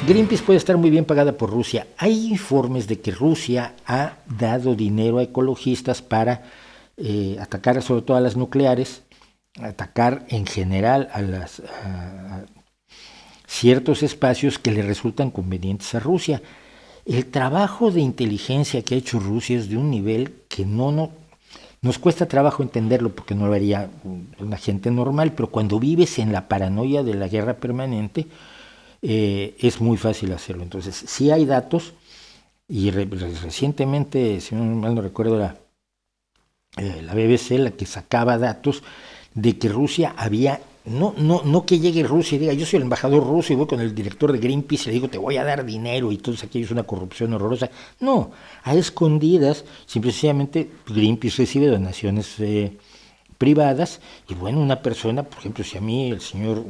Greenpeace puede estar muy bien pagada por Rusia. Hay informes de que Rusia ha dado dinero a ecologistas para atacar sobre todo a las nucleares, atacar en general a ciertos espacios que le resultan convenientes a Rusia. El trabajo de inteligencia que ha hecho Rusia es de un nivel que nos cuesta trabajo entenderlo porque no lo haría una gente normal, pero cuando vives en la paranoia de la guerra permanente, es muy fácil hacerlo. Entonces, sí hay datos, y recientemente, si mal no recuerdo, la BBC la que sacaba datos de que Rusia había, no que llegue Rusia y diga, yo soy el embajador ruso y voy con el director de Greenpeace y le digo, te voy a dar dinero y entonces aquello es una corrupción horrorosa. No, a escondidas, simplemente Greenpeace recibe donaciones privadas y bueno, una persona, por ejemplo, si a mí el señor,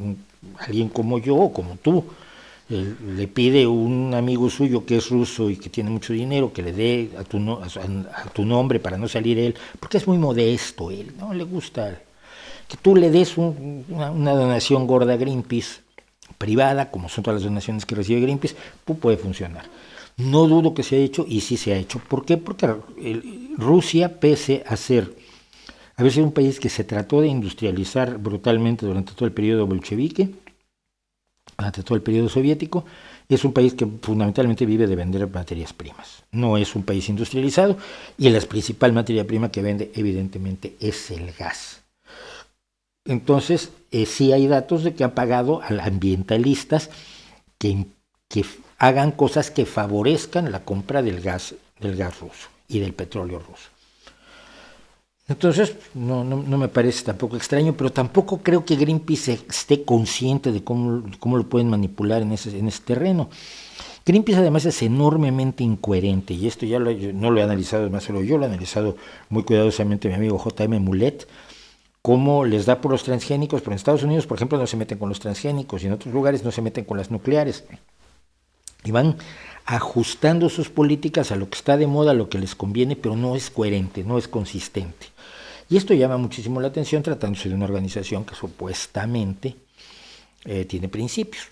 alguien como yo o como tú, le pide un amigo suyo que es ruso y que tiene mucho dinero que le dé a tu nombre para no salir él, porque es muy modesto él, no le gusta que tú le des una donación gorda a Greenpeace, privada, como son todas las donaciones que recibe Greenpeace, puede funcionar. No dudo que se haya hecho y sí se ha hecho. ¿Por qué? Porque Rusia, pese a haber sido un país que se trató de industrializar brutalmente durante todo el periodo bolchevique, durante todo el periodo soviético, es un país que fundamentalmente vive de vender materias primas. No es un país industrializado y la principal materia prima que vende evidentemente es el gas. Entonces, sí hay datos de que han pagado a ambientalistas que hagan cosas que favorezcan la compra del gas ruso y del petróleo ruso. Entonces, no me parece tampoco extraño, pero tampoco creo que Greenpeace esté consciente de cómo lo pueden manipular en ese terreno. Greenpeace además es enormemente incoherente, y esto ya no lo he analizado más solo yo, lo he analizado muy cuidadosamente mi amigo J.M. Mulet, cómo les da por los transgénicos, pero en Estados Unidos, por ejemplo, no se meten con los transgénicos y en otros lugares no se meten con las nucleares. Y van ajustando sus políticas a lo que está de moda, a lo que les conviene, pero no es coherente, no es consistente. Y esto llama muchísimo la atención tratándose de una organización que supuestamente tiene principios.